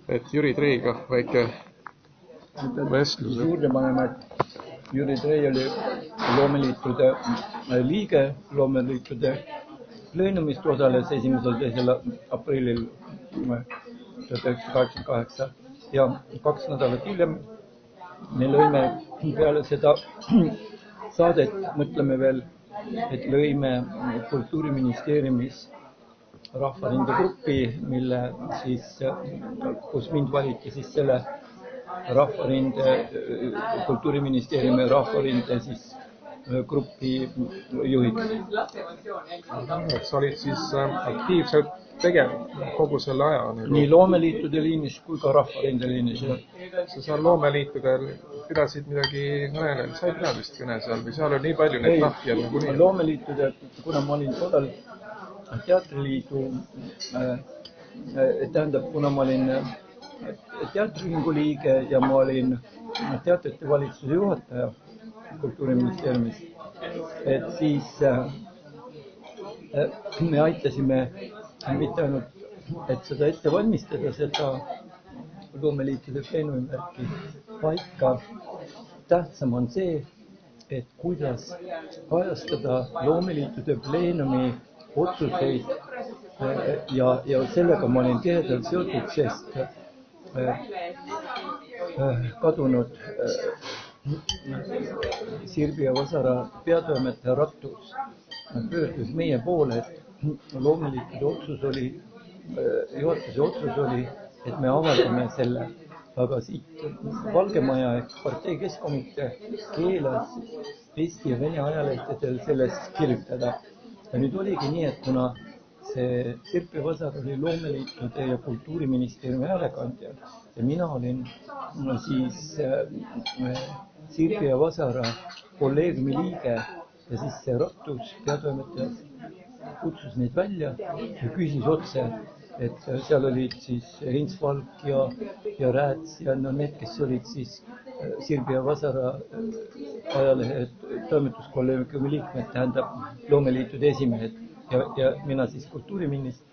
Et Jüri Treiga väike vestlus. Juurde paneme, et Jüri Trei oli loomeliitude liige, loomeliitude pleenumist osales 1.–2. aprillil 1988 ja 2 nädalat hiljem me lõime peale seda saadet, mõtleme veel, et lõime Kultuuriministeeriumis Rahvarinde grupi, mille siis, kus mind valiti siis selle Rahvarinde, Kultuuriministeeriumi Rahvarinde siis grupi juhiks. Sa olid siis aktiivselt tegev kogu selle aja? Nii loomeliitude liinis kui ka Rahvarinde liinis. Sa seal loomeliitudel pidasid midagi kõnele, sa ei pea vist kõne seal või seal on nii palju neid lahkjad nagu nii? Loomeliitude, kuna ma olin tollal teatriliidu, tähendab, kuna ma olin teatriühingu liige ja ma olin teatrite valitsuse juhataja Kultuuriministeeriumis, et siis me aitasime mitte ainult, et seda ette valmistada, seda loomeliitude pleenumimärki, vaid ka tähtsam on see, et kuidas kajastada loomeliitude pleenumi otsuseid ja sellega ma olin tihedalt seotud, sest kadunud Sirbi ja Vasara peatoimetaja Rattus pöördus meie poole, et loomeliitude otsus oli, juhatuse otsus oli, et me avaldame selle, aga siit Valgemaja ehk partei keskkomitee keelas Eesti ja Vene ajalehtedel sellest kirjutada. Ja nüüd oligi nii, et kuna see Sirbi ja Vasar oli loomeliitude ja Kultuuriministeeriumi häälekandja ja mina olin siis Sirbi ja Vasara kolleegiumi liige ja siis see Rattus peatoimetaja kutsus neid välja ja küsis otse, et seal olid siis Heinz Valk ja Rääts ja need, kes olid siis Sirbi ja Vasara ajalehe toimetuskolleegiumi liikmed, tähendab loomeliitude esimehed ja mina siis kultuuriminister,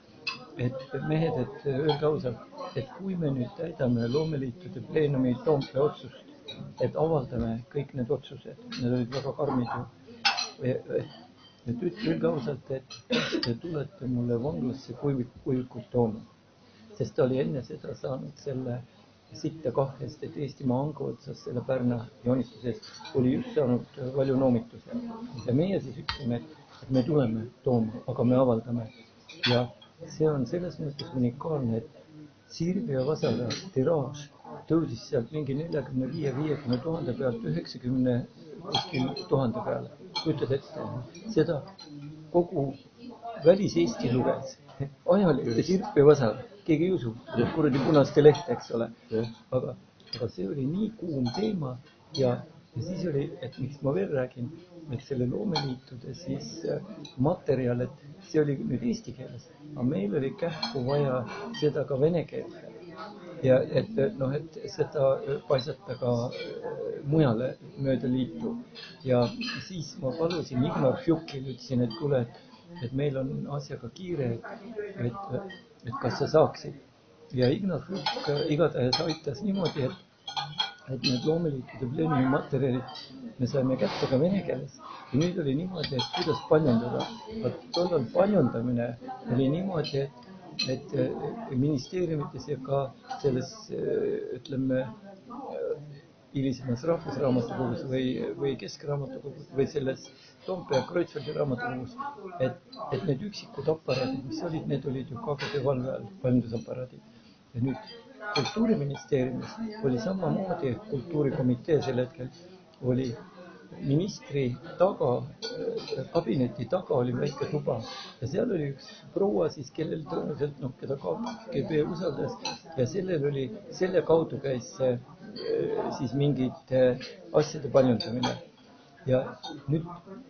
et mehed, et öelge ausalt, et kui me nüüd täidame loomeliitude pleenumi Toompea otsust, et avaldame kõik need otsused, need olid väga karmid ju, et öelge ausalt, et te tulete mulle vanglasse kuivikut tooma, sest ta oli enne seda saanud selle sitta kahest, et Eestimaa anga otsas selle Pärna joonistuses oli just saanud valjunoomituse ja meie siis ütleme, et me tuleme tooma, aga me avaldame ja see on selles mõttes unikaalne, et Sirbi ja Vasara tiraaž tõusis sealt mingi 45-50 000 pealt 90 000 peale. Kujutad ette, seda kogu välis-Eesti luges ajalehte Sirbi ja Vasara. Keegi ei usu, et kuradi Punaste leht, eks ole. Aga see oli nii kuum teema ja siis oli, et miks ma veel räägin, et selle loomeliitude siis materjal, et see oli nüüd eesti keeles, aga meil oli kähku vaja seda ka vene keelde. Ja et seda paisata ka mujale mööda liitu. Ja siis ma palusin Ignar Fjukil, ütlesin, et kuule, et meil on asjaga kiire, et kas sa saaksid. Ja Ignar Fjuk igatahes aitas niimoodi, et need loomeliitude pleenumi materjalid me saime kätte ka vene keeles. Ja nüüd oli niimoodi, et kuidas paljundada. Tollal paljundamine oli niimoodi, et ministeeriumites ja ka selles, ütleme, hilisemas rahvusraamatukogus või keskraamatukogus või selles Toompea Kreutzwaldi raamatukogus, et need üksikud aparaadid, mis olid, need olid ju KGB valve all, paljundusaparaadid. Ja nüüd Kultuuriministeeriumis oli samamoodi, kultuurikomitee sel hetkel oli ministri taga, kabineti taga oli väike tuba ja seal oli üks proua siis, kellel tõenäoliselt, keda KGB usaldas ja selle kaudu käis siis mingite asjade paljundamine. Ja nüüd,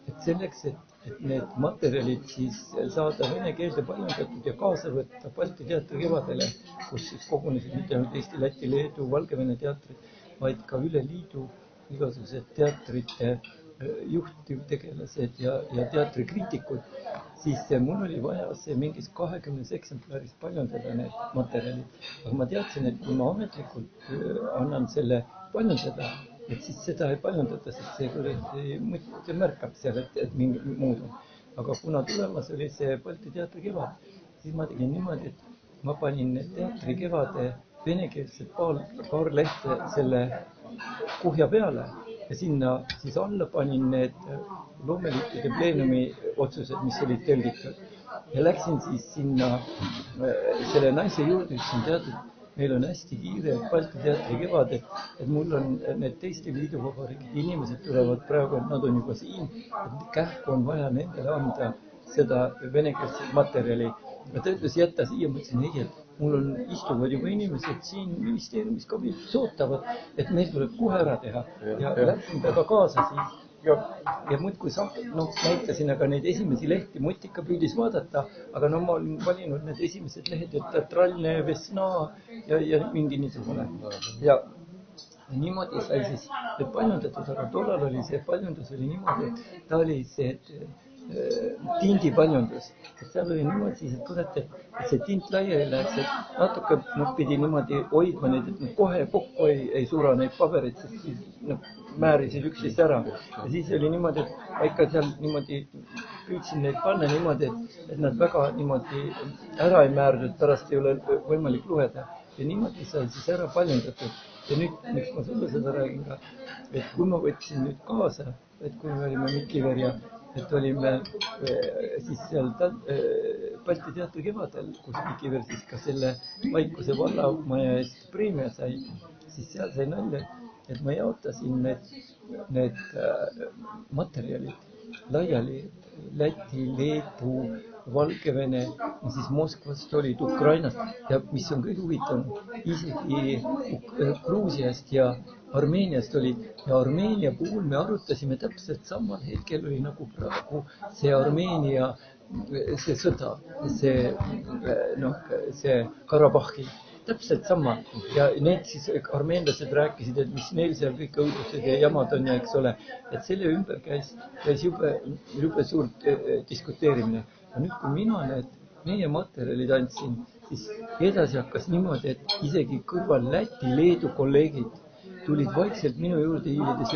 et selleks, et need materjalid siis saada vene keelde paljundatud ja kaasa võtta Balti teatri kevadele, kus siis kogunesid mitte ainult Eesti, Läti, Leedu, Valgevene teatrid, vaid ka üle liidu igasugused teatrite juhtivtegelased ja teatrikriitikud, siis mul oli vaja see mingis 20 eksemplaris paljundada need materjalid. Aga ma teadsin, et kui ma ametlikult annan selle paljundada, et siis seda ei paljundata, sest see märkab seal, et mingi muud on. Aga kuna tulemas oli see Balti teatri kevad, siis ma tegin niimoodi, et ma panin teatri kevade venekeelsed paar lehte selle kuhja peale ja sinna siis alla panin need loomeliitude pleenumi otsused, mis olid tõlgitud. Ja läksin siis sinna selle naise juurde, ütlesin teatud, meil on hästi kiire Balti teatri kevad, et mul on need teiste liiduvabariigid inimesed tulevad praegu, et nad on juba siin, et kähku on vaja nendele anda seda venekeelset materjali. Ja ta ütles, jätta siia, mõtlesin, ei, et mul on istuvad juba inimesed siin ministeeriumis kabinetis ootavad, et meil tuleb kohe ära teha. Ja läksin temaga kaasa siis. Ja muudkui näitasin aga neid esimesi lehti, Mutika püüdis vaadata, aga ma olin valinud need esimesed lehed, et teatraalne Vesna ja mingi niisugune. Ja niimoodi sai siis paljundatud, aga tollal oli see paljundus oli niimoodi, et ta oli see tindi paljundus. Seal oli niimoodi siis, et kuulete, et see tint laiali läheks, et natuke pidi niimoodi hoidma neid, et kohe kokku ei sura neid pabereid, sest siis määrisid üksteist ära. Ja siis oli niimoodi, et ma ikka seal niimoodi püüdsin neid panna niimoodi, et nad väga niimoodi ära ei määrdud, pärast ei ole võimalik lugeda. Ja niimoodi sai siis ära paljundatud. Ja nüüd, miks ma sulle seda räägin ka, et kui ma võtsin nüüd kaasa, et kui me olime Mikiverja, et olime siis seal Balti teatri kevadel, kus Mikiver siis ka selle Vaikuse vallamaja eest preemia sai, siis seal sai nalja, et ma jaotasin need materjalid laiali Läti, Leedu, Valgevene, siis Moskvast olid Ukrainast ja mis on kõige huvitavam, isegi Gruusiast ja Armeeniast olid ja Armeenia puhul me arutasime täpselt samal hetkel oli nagu praegu see Armeenia, see sõda, see Karabahhi. Täpselt sama. Ja need siis armeenlased rääkisid, et mis neil seal kõik õudused ja jamad on ja eks ole. Et selle ümber käis jube suurt diskuteerimine. Ja nüüd, kui mina meie materjalid andsin, siis edasi hakkas niimoodi, et isegi kõrval Läti, Leedu kolleegid tulid vaikselt minu juurde hiilides,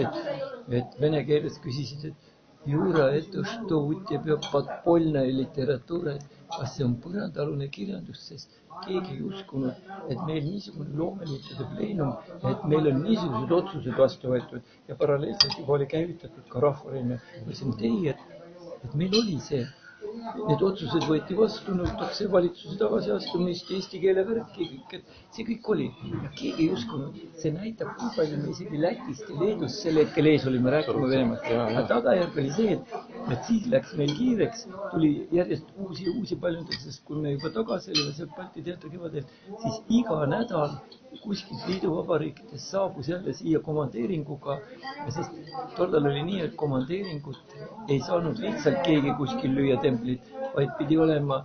et vene keeles küsisid, et Jura, что у тебя подпольная литература, kas see on põrandalune kirjandus, sest keegi ei uskunud, et meil niisugune loomeliitude pleenum, et meil on niisugused otsused vastu võetud ja paralleelselt juba oli käivitatud ka rahvareime. Mõtlesin teie, et meil oli see. Need otsused võeti vastu, nõutakse valitsuse tagasiastumist, eesti keele värki, see kõik oli. Ja keegi ei uskunud. See näitab, kui palju me isegi Lätist ja Leedust selle hetkel ees olime rääkima Venemaast. Aga tagajärg oli see, et siis läks meil kiireks, tuli järjest uusi paljundasid, sest kui me juba tagasi olime seal Balti teatri kevadel, siis iga nädal kuskilt liiduvabariikides saabus jälle siia komandeeringuga, sest tollal oli nii, et komandeeringut ei saanud lihtsalt keegi kuskil lüüa templit, vaid pidi olema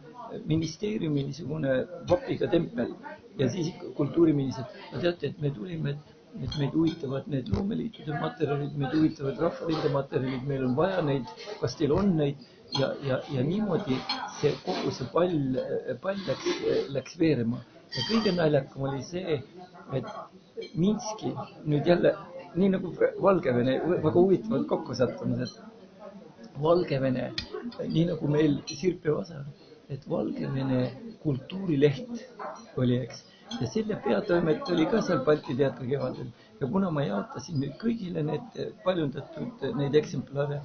ministeeriumi niisugune vapiga tempel ja siis kultuuriminister. Ma teate, et me tulime, et meid huvitavad need loomeliitude materjalid, meid huvitavad rahvarinde materjalid, meil on vaja neid, kas teil on neid ja niimoodi see kogu see pall läks veerema. Ja kõige naljakam oli see, et Minski nüüd jälle, nii nagu Valgevene, väga huvitavad kokkusattumised. Valgevene, nii nagu meil Sirpe Vasar, et Valgevene kultuurileht oli, eks. Ja selle peatoimet oli ka seal Balti teatri kevadel. Ja kuna ma jaotasin nüüd kõigile need paljundatud neid eksemplare,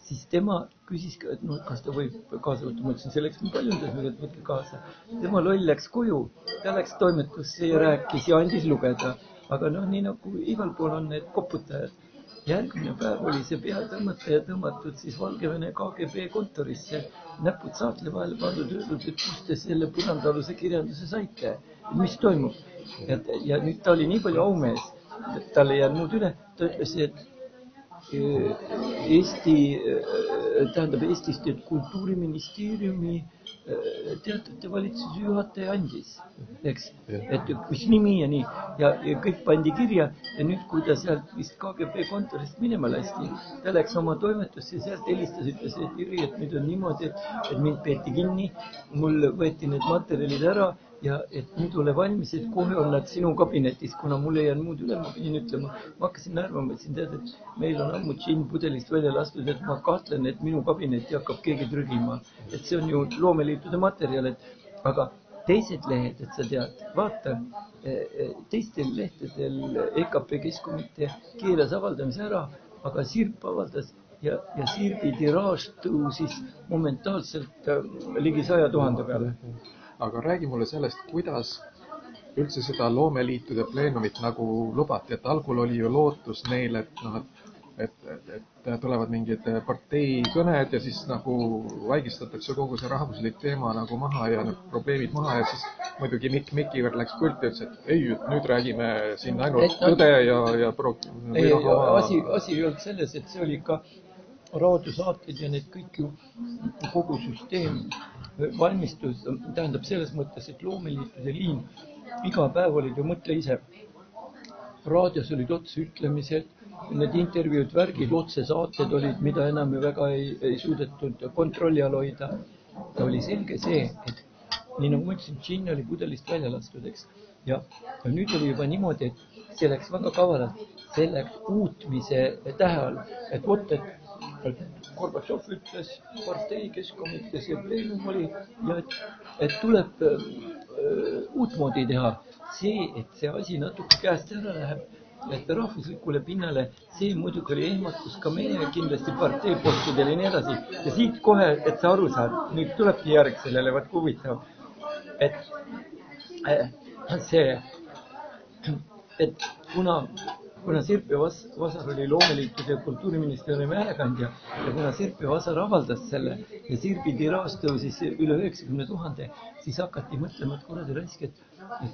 siis tema küsis, et kas ta võib kaasa võtta. Ma ütlesin, selleks me paljundasime, et võtke kaasa. Tema loll läks koju, ta läks toimetusse ja rääkis ja andis lugeda. Aga nii nagu igal pool on need koputajad. Järgmine päev oli see peatõmmataja tõmmatud siis Valgevene KGB kontorisse. Näpud saatle vahel pandud öeldud, et kust te selle põrandaluse kirjanduse saite. Mis toimub? Ja nüüd ta oli nii palju aumees, talle jäänud muud üle. Ta ütles, Eestist, et Kultuuriministeeriumi teatud valitsuse juhataja andis, eks, et mis nimi ja nii, ja kõik pandi kirja ja nüüd, kui ta sealt vist KGB kontorist minema lasti, ta läks oma toimetusse ja sealt helistas, ütles, et Jüri, et nüüd on niimoodi, et mind peeti kinni, mul võeti need materjalid ära ja et nüüd ole valmis, et kohe on nad sinu kabinetis, kuna mul ei jäänud muud üle, ma pidin ütlema, ma hakkasin närvama, ütlesin, tead, et meil on ammu džinn pudelist välja lastud, et ma kahtlen, et minu kabinetti hakkab keegi trügima, et see on ju loomeliitude materjal, et aga teised lehed, et sa tead, vaata, teistel lehtedel EKP Keskkomitee keelas avaldamise ära, aga Sirp avaldas ja Sirbi tiraaž tõusis momentaalselt ligi 100 000 peale. Aga räägi mulle sellest, kuidas üldse seda loomeliitude pleenumit nagu lubati, et algul oli ju lootus neil, et tulevad mingid partei kõned ja siis nagu vaigistatakse kogu see rahvuslik teema nagu maha ja need probleemid maha ja siis muidugi Mikk Mikiver läks pulti ja ütles, et ei, nüüd räägime siin ainult tõde ja asi ei olnud selles, et see oli ka raadiosaated ja need kõik ju kogu süsteem valmistus, tähendab selles mõttes, et loomeliitude liin iga päev olid ju mõtle ise. Raadios olid otseütlemised, need intervjuud, värgid, otsesaated olid, mida enam ju väga ei suudetud kontrolli all hoida. Ja oli selge see, et nii nagu ma ütlesin, džinn oli pudelist välja lastud, eks. Ja nüüd oli juba niimoodi, et see läks väga kavalalt, see läks uutmise tähe all, et vot, et Gorbatšov ütles, partei Keskkomitee see pleenum oli ja et tuleb uutmoodi teha. See, et see asi natuke käest ära läheb, et rahvuslikule pinnale, see muidugi oli ehmatus ka meie kindlasti partei postidel ja nii edasi. Ja siit kohe, et sa aru saad, nüüd tulebki järg sellele, vaat huvitav, et see, et kuna Sirp ja Vasar oli loomeliitude ja kultuuriministeeriumi häälekandja ja kuna Sirp ja Vasar avaldas selle ja Sirbi tiraaž tõusis üle 90 000, siis hakati mõtlema, et kuradi raisk, et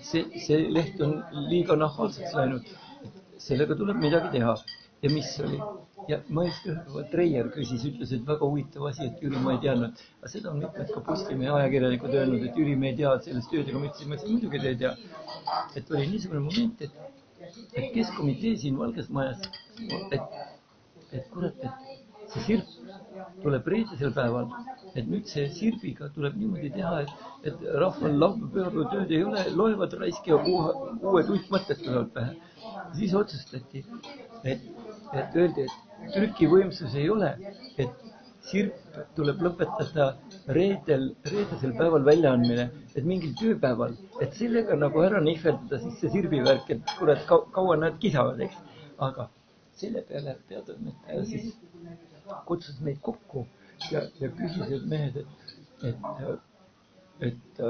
see leht on liiga nahaalseks läinud, et sellega tuleb midagi teha. Ja mis oli? Ja ma just Treier küsis, ütles, et väga huvitav asi, et Jüri ma ei teadnud. Aga seda on mitmed ka Postimehe ajakirjanikud öelnud, et Jüri me ei tea sellest tööd, aga ma ütlesin, muidugi te ei tea. Et oli niisugune moment, et Keskkomitee siin Valges Majas, et kurat, et see Sirp tuleb reedesel päeval, et nüüd see Sirbiga tuleb niimoodi teha, et rahval laupäeval tööd ei ole, loevad raisk ja uued uitmõtted tulevad pähe. Siis otsustati, et öeldi, et trükivõimsus ei ole, et Sirp tuleb lõpetada reedesel päeval väljaandmine, et mingil tööpäeval, et sellega nagu ära nihveldada siis see Sirbi värk, et kurat kaua nad kisavad, eks. Aga selle peale peatoimetaja siis kutsus meid kokku ja küsisid mehed, et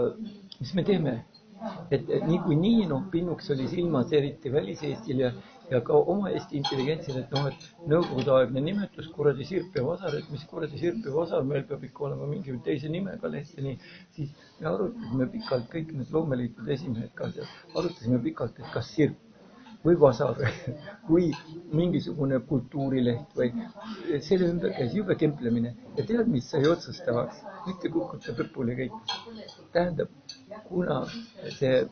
mis me teeme. Et niikuinii pinnuks oli silmas eriti väliseestil ja ka oma Eesti intelligentsil, et nõukogudeaegne nimetus kuradi Sirp ja Vasar, et mis kuradi Sirp ja Vasar, meil peab ikka olema mingi teise nimega lehteni, siis me arutasime pikalt, kõik need loomeliitude esimehed ka seal, arutasime pikalt, et kas Sirp või Vasar või mingisugune kultuurileht või selle ümber käis jube kemplemine ja tead, mis sai otsustavaks, mitte kukuta põpule kõik. Tähendab, kuna see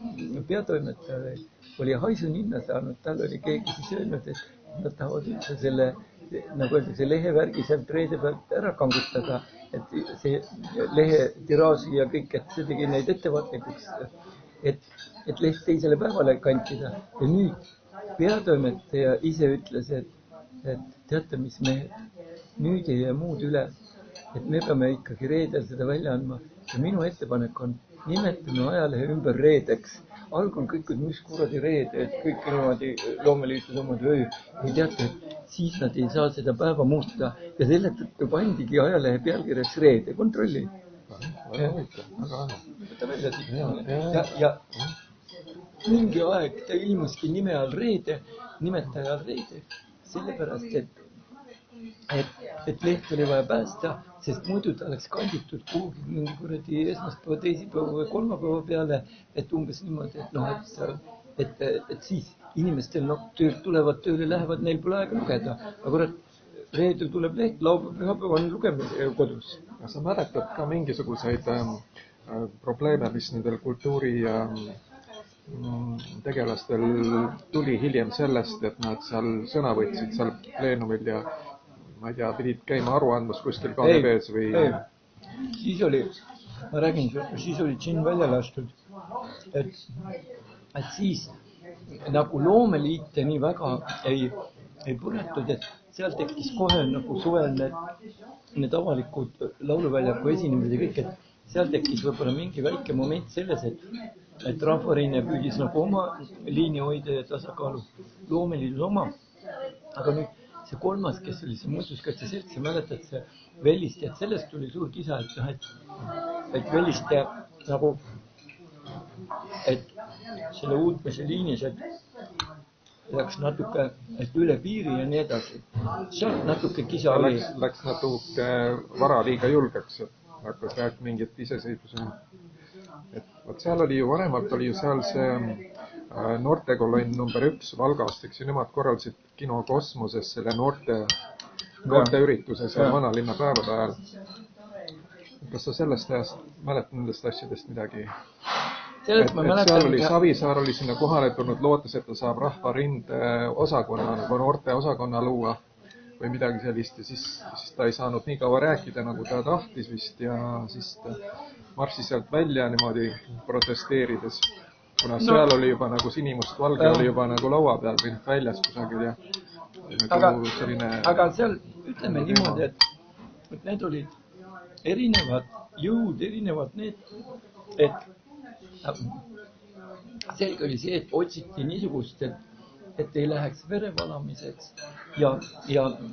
peatoimetaja oli haisu ninna saanud, tal oli keegi siis öelnud, et nad tahavad üldse selle, nagu öelda, see lehevärgi sealt reede pealt ära kangutada, et see lehe tiraaži ja kõik, et see tegi neid ettevaatlikuks, et leht teisele päevale kantida. Ja nüüd peatoimetaja ise ütles, et teate, mis mehed, nüüd ei jää muud üle, et me peame ikkagi reedel seda välja andma. Ja minu ettepanek on, nimetame ajalehe ümber reedeks. Algul kõik, mis kuradi reede, et kõik niimoodi loomeliitud omad öö. Ja teate, siis nad ei saa seda päeva muuta. Ja selle tõttu pandigi ajalehe pealkirjaks reede. Kontrolli. Võta välja siit. Ja mingi aeg ta ilmuski nime all reede, nimetaja all reede. Sellepärast, et leht oli vaja päästa, sest muidu ta oleks kanditud kuhugi mingi kuradi esmaspäeva, teisipäeva või kolmapäeva peale, et umbes niimoodi, et siis inimestel töölt tulevad tööle, lähevad, neil pole aega lugeda. Aga kurat, reedel tuleb leht, laupäev, pühapäev on lugemine kodus. Ja sa mäletad ka mingisuguseid probleeme, mis nendel kultuuri tegelastel tuli hiljem sellest, et nad seal sõna võtsid seal pleenumil ja ma ei tea, pidid käima aru andmas kuskil KGB-s või... Siis oli, ma räägin, siis oli džinn välja lastud, et siis nagu loomeliite nii väga ei põletud, et seal tekkis kohe nagu suvel need avalikud lauluväljaku esinemised ja kõik, et seal tekkis võib-olla mingi väike moment selles, et Rahvarinne püüdis nagu oma liini hoida ja tasakaalu loomeliidus oma. Aga nüüd see kolmas, kes oli see muinsuskaitse selts, sa mäletad see Velliste, et sellest tuli suur kisa, et Velliste nagu, et selle uudmese liinis, et läks natuke üle piiri ja nii edasi. Sealt natuke kisa oli. Läks natuke vara liiga julgeks, et hakkas rääkima mingit iseseisvuse. Et seal oli ju varemalt oli ju seal see noortekolonn number 1 Valgast, eks ju, nemad korraldasid Kino Kosmoses selle noorte ürituse seal vanalinna päevade ajal. Kas sa sellest ajast mäletad nendest asjadest midagi? Seal oli Savisaar oli sinna kohale tulnud lootes, et ta saab Rahvarinde osakonna, nagu noorte osakonna luua või midagi sellist ja siis ta ei saanud nii kaua rääkida, nagu ta tahtis vist ja siis ta marssis sealt välja niimoodi protesteerides, kuna seal oli juba nagu sinimust valge oli juba nagu laua peal või väljas kusagil ja nagu selline... Aga seal ütleme niimoodi, et need olid erinevad jõud, erinevad need, et selge oli see, et otsiti niisugust, et ei läheks verevalamiseks ja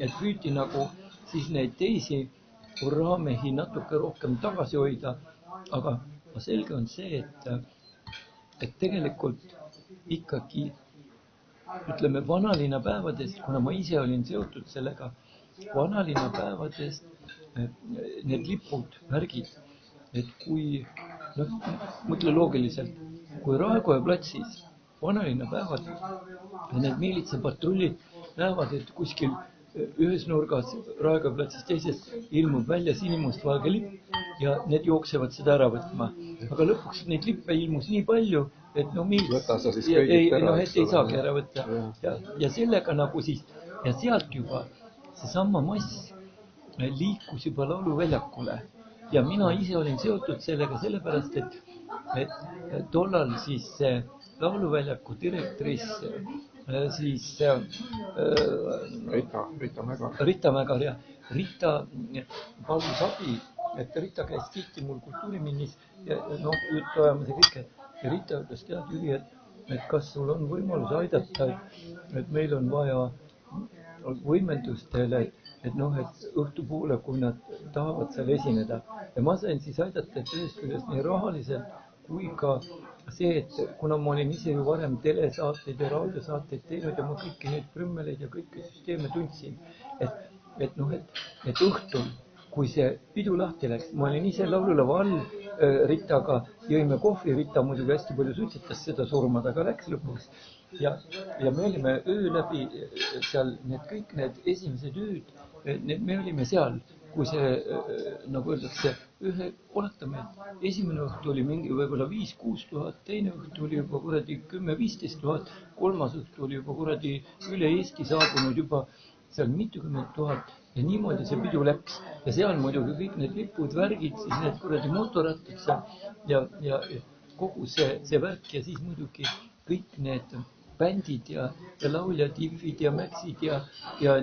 et püüti nagu siis neid teisi urraamehi natuke rohkem tagasi hoida, aga selge on see, et tegelikult ikkagi ütleme vanalinna päevadest, kuna ma ise olin seotud sellega, vanalinna päevadest need lipud, värgid, et kui mõtle loogiliselt, kui Raekoja platsis vanalinna päevad ja need miilitsapatrullid näevad, et kuskil ühes nurgas Raekoja platsis teises ilmub välja sinimustvalge lipp ja need jooksevad seda ära võtma. Aga lõpuks neid lippe ilmus nii palju, et ei saagi ära võtta. Ja sellega nagu siis, ja sealt juba seesama mass liikus juba lauluväljakule. Ja mina ise olin seotud sellega sellepärast, et tollal siis lauluväljaku direktris siis Rita Mägar ja Rita palus abi, et Rita käis tihti mul kultuuriminnis ja juttu ajamas ja kõike. Ja Rita ütles, tead Jüri, et kas sul on võimalus aidata, et meil on vaja võimendustele, et õhtupoole, kui nad tahavad seal esineda. Ja ma sain siis aidata, et ühest küljest nii rahaliselt kui ka see, et kuna ma olin ise ju varem telesaateid ja raadiosaateid teinud ja ma kõiki neid prümmeleid ja kõiki süsteeme tundsin, et õhtul, kui see pidu lahti läks, ma olin ise laululava all Ritaga, jõime kohvi, Rita muidugi hästi palju suitsetas seda surmad, aga läks lõpuks. Ja me olime öö läbi seal kõik need esimesed ööd, me olime seal, kui see, nagu öeldakse, oletame, et esimene õhtu oli mingi võib-olla 5-6 tuhat, teine õhtu oli juba kuradi 10-15 tuhat, kolmas õhtu oli juba kuradi üle Eesti saabunud juba seal mitukümmend tuhat ja niimoodi see pidu läks. Ja seal muidugi kõik need lipud, värgid, siis need kuradi motorattad seal ja kogu see värk ja siis muidugi kõik need bändid ja lauljad, Ivvid ja Mäksid ja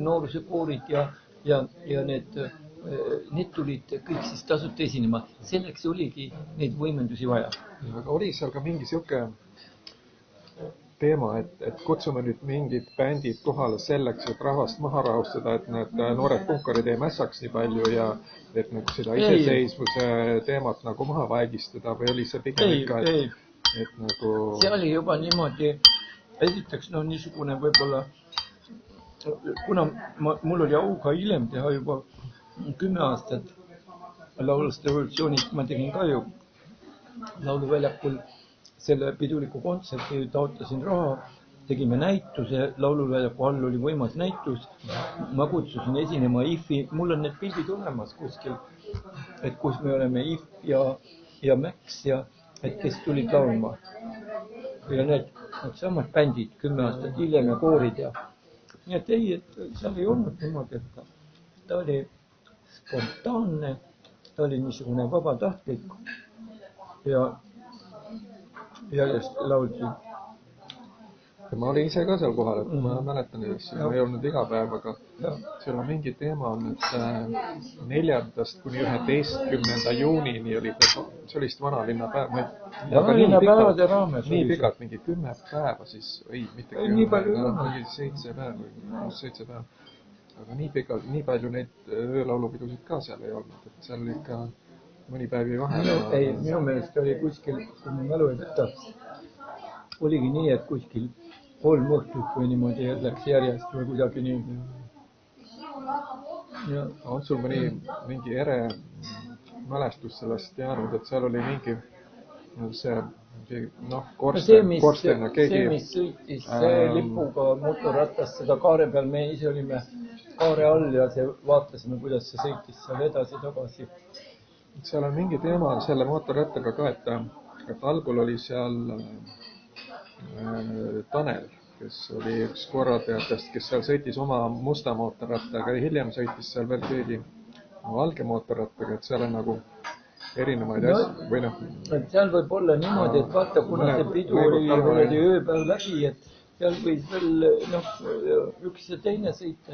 noorusekoorid ja need tulid kõik siis tasuta esinema. Selleks oligi neid võimendusi vaja. Aga oli seal ka mingi siuke teema, et kutsume nüüd mingid bändid kohale selleks, et rahvast maha rahustada, et need noored punkarid ei mässaks nii palju ja et nagu seda iseseisvuse teemat nagu maha vaigistada või oli see pigem ikka, et nagu... See oli juba niimoodi, esiteks niisugune võib-olla, kuna mul oli au ka hiljem teha juba 10 aastat laulaste revolutsioonist, ma tegin ka ju lauluväljakul selle piduliku kontserti, taotlesin raha tegime näituse, lauluväljaku all oli võimas näitus. Ma kutsusin esinema IF-i, mul on need pildid olemas kuskil, et kus me oleme IF ja Max ja et kes tulid laulma. Ja need samad bändid 10 aastat hiljem ja koorid ja nii et ei, et seal ei olnud niimoodi, et ta oli spontaanne, ta oli niisugune vabatahtlik ja järjest lauldi. Ma olin ise ka seal kohal, et ma mäletan üles, ma ei olnud iga päev, aga seal on mingi teema on, et 4. kuni 11. juunini oli see oli vist vanalinna päev. Vanalinna päevade raames. Nii pikalt, mingi 10 päeva siis, ei, mitte 10 päeva, mingi 7 päeva, 7 päeva. Aga nii pikalt, nii palju neid öölaulupidusid ka seal ei olnud, et seal oli ikka mõni päevi vahe. Ei, minu meelest oli kuskil, kui ma mälu ei võta, oligi nii, et kuskil 3 õhtut või niimoodi läks järjest või kuidagi nii. Ja. On sul mingi ere mälestus sellest jäänud, et seal oli mingi korsten ja keegi... See, mis sõitis lipuga motorratast seda kaare peal, me ise olime kaare all ja vaatasime, kuidas see sõitis seal edasi-tagasi. Seal on mingi teema selle mootorrattaga ka, et algul oli seal Tanel, kes oli üks korraldajatest, kes seal sõitis oma musta mootorrattaga ja hiljem sõitis seal veel keegi valge mootorrattaga, et seal on nagu erinevaid asju või seal võib olla niimoodi, et vaata, kuna see pidu oli ööpäev läbi, et seal võis veel üks ja teine sõita,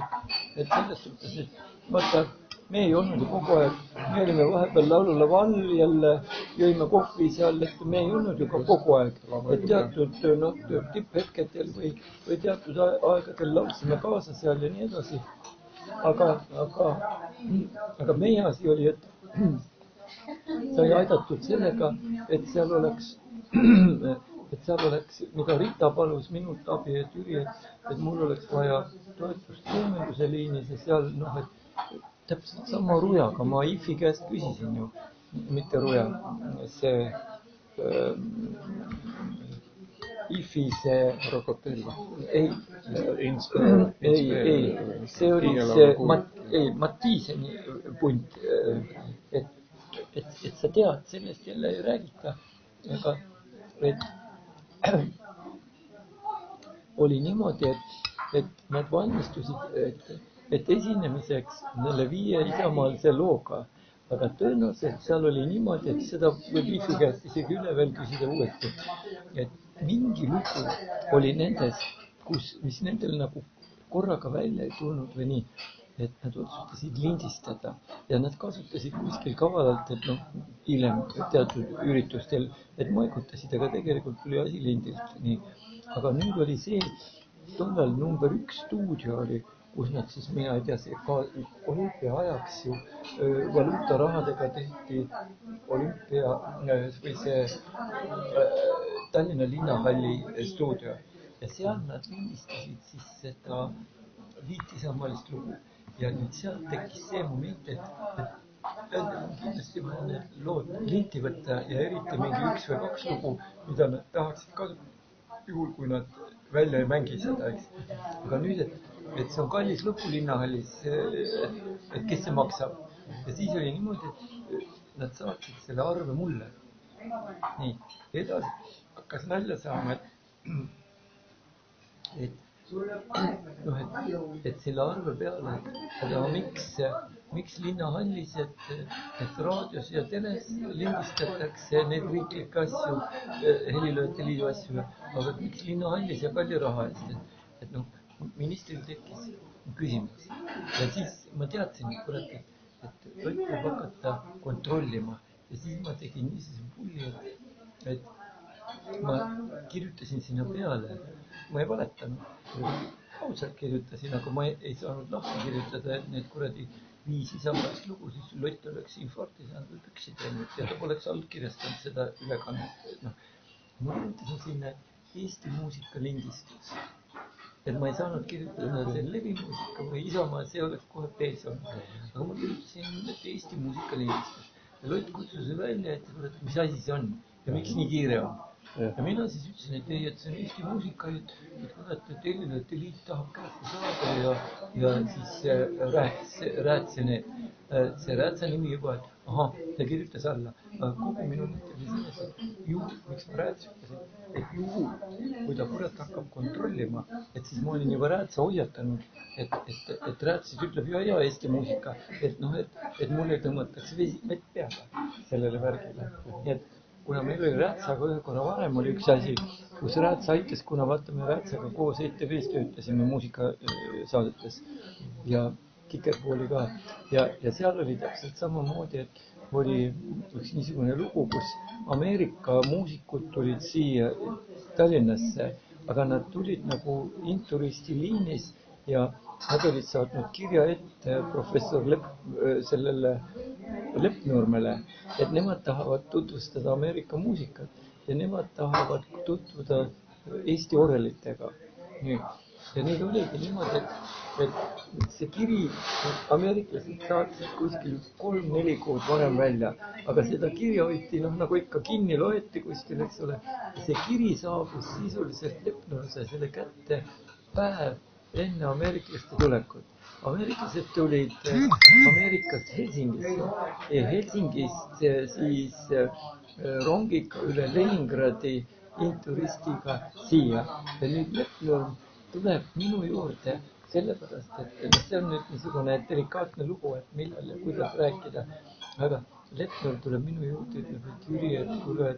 et selles suhtes, et vaata, me ei olnud ju kogu aeg, me olime vahepeal laululava all, jälle jõime kohvi seal, et me ei olnud ju ka kogu aeg, et teatud tipphetkedel või teatud aegadel laulsime kaasa seal ja nii edasi. Aga meie asi oli, et sai aidatud sellega, et seal oleks, mida Rita palus minult abi, et Jüri, et mul oleks vaja toetust võimenduse liinis ja seal, et täpselt sama Rujaga, ma IF-i käest küsisin ju, mitte Ruja, see IF-i see... Rokotell. Ei, see oli see Mattiiseni punt, et sa tead, sellest jälle ei räägita, aga oli niimoodi, et nad valmistusid, et esinemiseks neile 5 isamaalise looga, aga tõenäoliselt seal oli niimoodi, et seda võib IF-i käest isegi üle veel küsida uuesti, et mingi lugu oli nendes, mis nendel nagu korraga välja ei tulnud või nii, et nad otsustasid lindistada ja nad kasutasid kuskil kavalalt, et hiljem teatud üritustel, et moikutasid, aga tegelikult tuli asi lindilt. Nii. Aga nüüd oli see, tollal number 1 stuudio oli, kus nad siis, mina ei tea, see olümpia ajaks ju valuutarahadega tehti olümpia või see Tallinna linnahalli stuudio ja seal nad lindistasid siis seda 5 isamaalist lugu ja nüüd seal tekkis see moment, et kindlasti vaja need lood linti võtta ja eriti mingi 1 või 2 lugu, mida nad tahaksid kasutada juhul, kui nad välja ei mängi seda, eks. Aga nüüd, et see on kallis lõpu linnahallis, et kes see maksab. Ja siis oli niimoodi, et nad saatsid selle arve mulle. Nii, edasi hakkas nalja saama, et selle arve peale, aga miks linnahallis, et raadios ja teles lindistatakse neid riiklikke asju, helilööjate liidu asju, aga miks linnahallis ja kalli raha eest, et ministril tekkis küsimus ja siis ma teadsin, et Ott võib hakata kontrollima ja siis ma tegin niisuguse pulli, et ma kirjutasin sinna peale, ma ei valetanud, ausalt kirjutasin, aga ma ei saanud lahti kirjutada, et need kuradi 5 isamaalist lugu, siis Lott oleks infarkti saanud või püksi teinud ja ta poleks allkirjastanud seda ülekannet. Ma kirjutasin sinna Eesti muusikalindistus. Et ma ei saanud kirjutada see levimuusika või Isamaa, see oleks kohe pees olnud. Aga ma kirjutasin Eesti muusikalindistus. Ja Lott kutsus välja, et mis asi see on ja miks nii kiire on. ja mina siis ütlesin, et ei, et see on Eesti muusika, et kurat, et Helilööte liit tahab kätte saada ja siis see Räätsa nimi juba, et ahah, ta kirjutas alla. Aga kogu minu mõte oli selles, et miks ma Räätsa ütlesin, et kui ta kurat hakkab kontrollima, et siis ma olin juba Räätsa hoiatanud, et Räätsa siis ütleb ja Eesti muusika, et noh, et mulle tõmmatakse vett peale sellele värgile. Nii et kuna meil oli Räätsaga ühe korra varem oli üks asi, kus Räätsa aitas, kuna vaata me Räätsaga koos ETV-s töötasime muusikasaadetes ja Kikerpooli ka ja seal oli täpselt samamoodi, et oli üks niisugune lugu, kus Ameerika muusikud tulid siia Tallinnasse, aga nad tulid nagu inturisti liinis ja nad olid saatnud kirja ette professor sellele Leppnurmele, et nemad tahavad tutvustada Ameerika muusikat ja nemad tahavad tutvuda Eesti orelitega. Ja nüüd oligi niimoodi, et see kiri ameeriklased saatsid kuskil 3-4 kuud varem välja, aga seda kirja hoiti nagu ikka kinni loeti kuskil, eks ole. See kiri saabus sisuliselt Leppnurse selle kätte päev enne ameeriklaste tulekut. Ameeriklased tulid Ameerikast Helsingisse ja Helsingist siis rongiga üle Leningradi inturistiga siia. Ja nüüd Leppnurm tuleb minu juurde sellepärast, et see on nüüd niisugune delikaatne lugu, et millal ja kuidas rääkida. Aga Leppnurm tuleb minu juurde, ütleb, et Jüri, et kuule,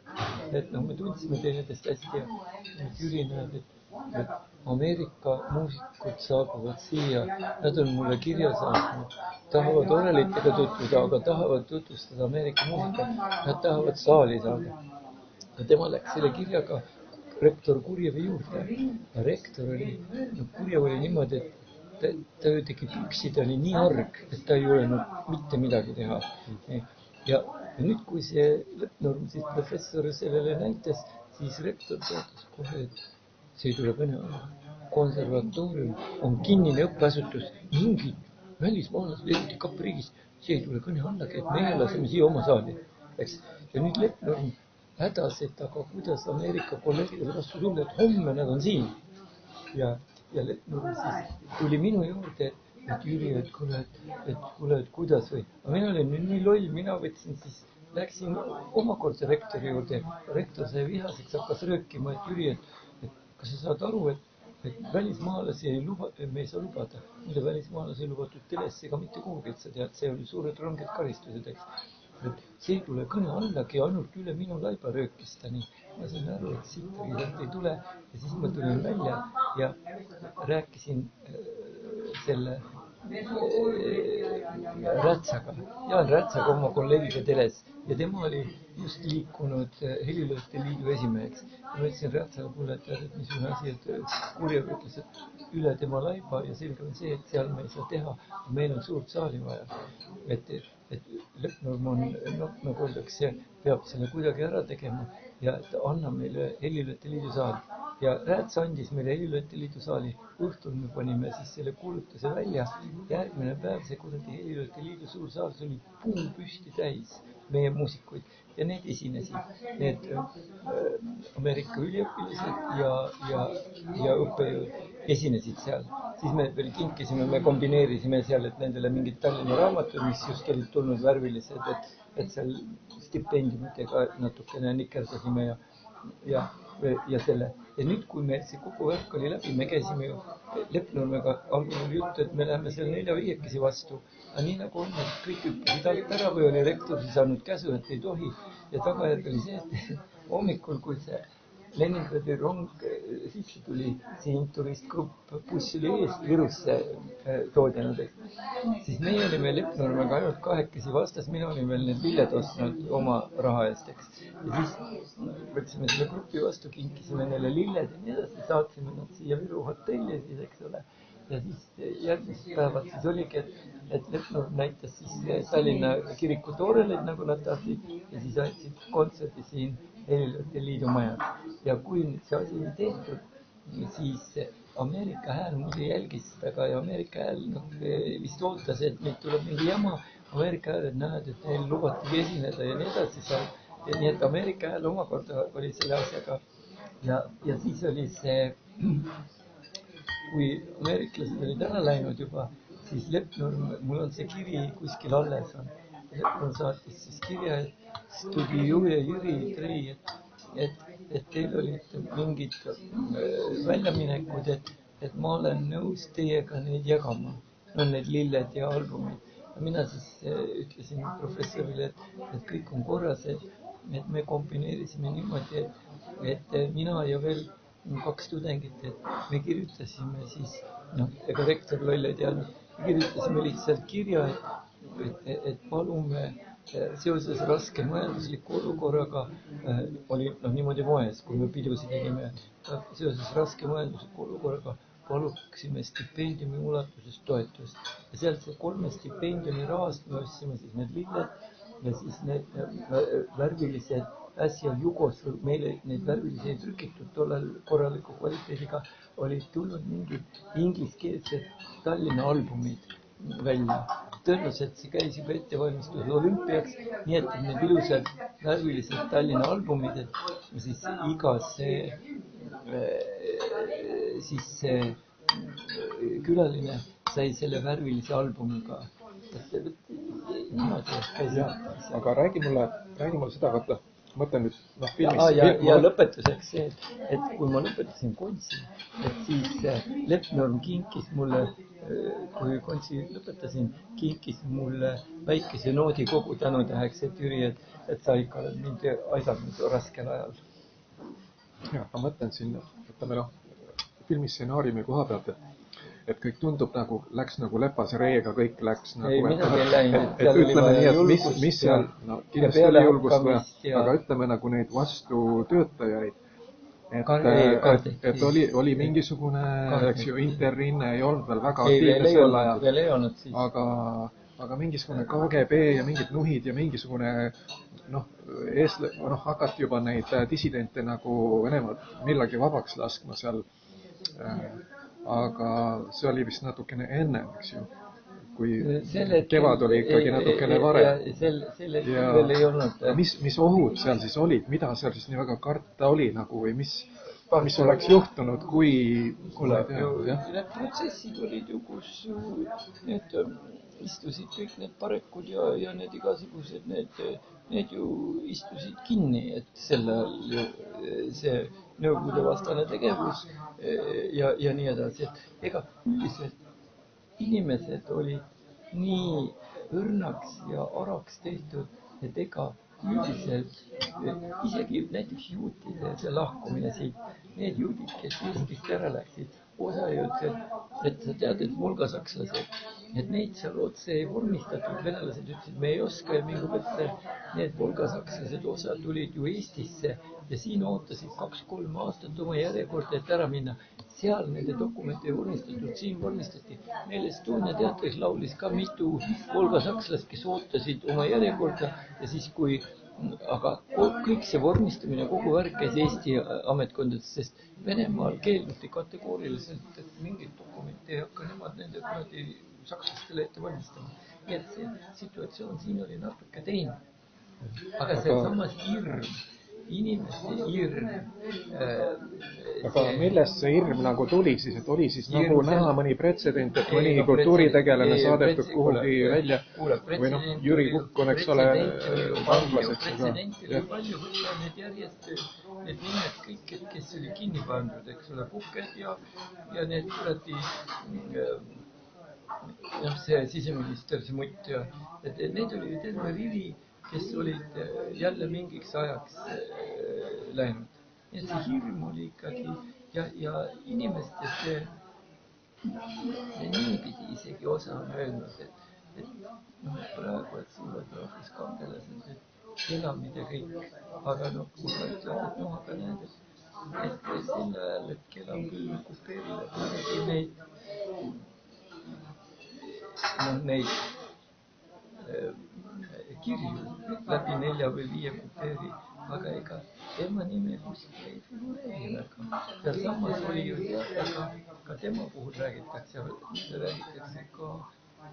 et me tundsime teineteist hästi ja Jüri näeb, et Ameerika muusikud saabuvad siia, nad on mulle kirja saatnud, tahavad orelitega tutvuda, aga tahavad tutvustada Ameerika muusika, nad tahavad saali saada. Ja tema läks selle kirjaga rektor Kurjevi juurde ja rektor oli, Kurjev oli niimoodi, et ta ju tegi püksid, oli nii arg, et ta ei julenud mitte midagi teha. Ja nüüd, kui see Leppnurm siis professor sellele näitas, siis rektor teatas kohe, et see ei tule kõne alla. Konservatoorium on kinnine õppeasutus, mingid välismaalased eriti kappariigis, see ei tule kõne allagi, et meie laseme siia oma saali. Ja nüüd Leppnurm hädas, et aga kuidas Ameerika kolleegidele vastu tulla, et homme nad on siin. Ja Leppnurm siis tuli minu juurde, et Jüri, et kuule, et kuidas või. Aga mina olin nii loll, mina võtsin siis, läksin omakorda rektori juurde. Rektor sai vihaseks, hakkas röökima, et Jüri, et kas sa saad aru, et välismaalasi ei luba, me ei saa lubada. Muide välismaalasi ei lubatud telesse ega mitte kuhugi, et sa tead, see oli suured ranged karistused, eks. Et see ei tule kõne allagi, ainult üle minu laiba röökis ta nii. Ma sain aru, et sittagi sealt ei tule ja siis ma tulin välja ja rääkisin selle Rätsaga, Jaan Rätsaga oma kolleegiga teles ja tema oli just liikunud Helilööte liidu esimeheks. Ma ütlesin Rätsaga, kuule, et niisugune asi, et Kurjev ütles, et üle tema laiba ja selge on see, et seal me ei saa teha, meil on suurt saali vaja. Et Leppnurm on, nagu öeldakse, peab selle kuidagi ära tegema ja anna meile Helilööte liidu saali. Ja Rääts andis meile Helilööte liidu saali. Õhtul me panime siis selle kuulutuse välja. Järgmine päev see kuradi Helilööte liidu suur saal, see oli puu püsti täis meie muusikuid ja need esinesid. Need Ameerika üliõpilased ja õppejõud esinesid seal. Siis me veel kinkisime, me kombineerisime seal, et nendele mingid Tallinna raamatud, mis just olid tulnud värvilised, et seal stipendiumitega natukene nikerdasime ja selle. Ja nüüd, kui meil see kogu värk oli läbi, me käisime ju Leppnurmega, algul oli juttu, et me läheme seal 4-5 vastu. Aga nii nagu on, et kõik hüppasid alt ära või oli rektor siis andnud käsu, et ei tohi. Ja tagajärg oli see, et hommikul, kui see Leningradi rong sisse tuli, siin turistgrupp buss oli eest Virusse toodjanud, siis meie olime Leppnurmega ainult 2 vastas, mina olin veel need lilled ostnud oma raha eest, eks. Ja siis võtsime selle grupi vastu, kinkisime neile lilled ja nii edasi, saatsime nad siia Viru hotelli siis, eks ole. Ja siis järgmised päevad siis oligi, et Leppnurm näitas siis Tallinna kirikute oreleid, nagu nad tahtsid, ja siis andsid kontserdi siin Helilööte liidu majad. Ja kui nüüd see asi oli tehtud, siis Ameerika hääl muidu jälgis seda ja Ameerika hääl vist ootas, et nüüd tuleb mingi jama. Ameerika hääl, et näed, et neil lubatigi esineda ja nii edasi seal. nii et Ameerika hääl omakorda oli selle asjaga ja siis oli see, kui ameeriklased olid ära läinud juba, siis Lepnurm, mul on see kiri kuskil alles on. Lepnurm saatis siis kirja, et studio ja Jüri Trei, et teil olid mingid väljaminekud, et ma olen nõus teiega neid jagama. On need lilled ja albumid. Ja mina siis ütlesin professorile, et kõik on korras, et me kombineerisime niimoodi, et mina ja veel 2 tudengit, et me kirjutasime siis, ega rektor loll ei teadnud, me kirjutasime lihtsalt kirja, et palume seoses raske majandusliku olukorraga oli niimoodi moes, kui me pidusid tegime, seoses raske majandusliku olukorraga paluksime stipendiumi ulatuses toetust. Ja sealt see 3 stipendiumi rahast me ostsime siis need lilled ja siis need värvilised äsja Jugoslav, meile neid värvilisi ei trükitud tollal korraliku kvaliteediga, olid tulnud mingid ingliskeelsed Tallinna albumid välja. Tõenäoliselt see käis juba ettevalmistus olümpiaks, nii et need ilusad värvilised Tallinna albumid, et siis igas siis see külaline sai selle värvilise albumiga. Aga räägi mulle seda, vaata, mõtlen nüüd, filmis. Ja lõpetuseks see, et kui ma lõpetasin kontsi, et siis Lepnurm kinkis mulle, kui kontsi lõpetasin, kinkis mulle väikese noodi kogu tänutäheks, et Jüri, et sa ikka oled mind aidanud raskel ajal. Ja, ma mõtlen siin, ütleme filmi stsenaariumi koha pealt, et kõik tundub nagu, läks nagu lepase reega, kõik läks nagu... Ei, midagi ei läinud, et ütleme nii, et mis seal, kindlasti oli julgust vaja, aga ütleme nagu neid vastutöötajaid, et oli mingisugune, eks ju, interrinne ei olnud veel väga aktiivne sel ajal, aga mingisugune KGB ja mingid nuhid ja mingisugune, hakati juba neid dissidente nagu Venemaad millegi vabaks laskma seal, aga see oli vist natukene ennem, eks ju, kui kevad oli ikkagi natukene varem. Ja veel ei olnud. Mis ohud seal siis olid, mida seal siis nii väga karta oli nagu või mis oleks juhtunud, kui... Need protsessid olid ju, kus need istusid kõik need parekud ja need igasugused, need ju istusid kinni, et selle see nõukogude vastane tegevus ja nii edasi. Ega üldiselt inimesed olid nii õrnaks ja araks tehtud, et ega üldiselt isegi näiteks juutide see lahkumine siit, need juudid, kes Eestist ära läksid, osa ju ütles, et sa tead, et volgasakslased, et neid seal otse ei vormistatud, venelased ütlesid, me ei oska ja mingu võtta, need volgasakslased osa tulid ju Eestisse ja siin ootasid 2-3 aastat oma järjekorda, et ära minna. Seal nende dokumente ei vormistatud, siin vormistati. Meil Estonia teatris laulis ka mitu volgasakslast, kes ootasid oma järjekorda ja siis kui aga kõik see vormistamine, kogu värk käis Eesti ametkondades, sest Venemaal keelduti kategooriliselt, et mingid dokumente ei hakka nemad nende kuradi sakslastele ette valmistama. Nii et see situatsioon siin oli natuke teine. Aga see samas inimeste hirm. Aga millest see hirm nagu tuli siis, et oli siis nagu näha mõni pretsedent, et mõni kultuuritegelane saadetud kuhugi välja või Jüri Kukk on, eks ole, vanglaseks. Pretsedenti oli palju võtta need järjest, need nimed kõik, kes oli kinni pandud, eks ole, Kuked ja need kuradi see siseminister, see mutt ja need oli terve rivi, kes olid jälle mingiks ajaks läinud. Ja see hirm oli ikkagi ja inimeste see niipidi isegi osa on öelnud, et praegu, et suured rahvuskangelased, et elamid ja kõik, aga kui sa ütled, et aga näed, et sel ajal, et kelam küll okupeerile panegi neid kirju läbi 4 või 5 kupeeri, aga ega tema nime kuskil ei figureeri väga. Seal samas oli ju teada ka tema puhul räägitakse ka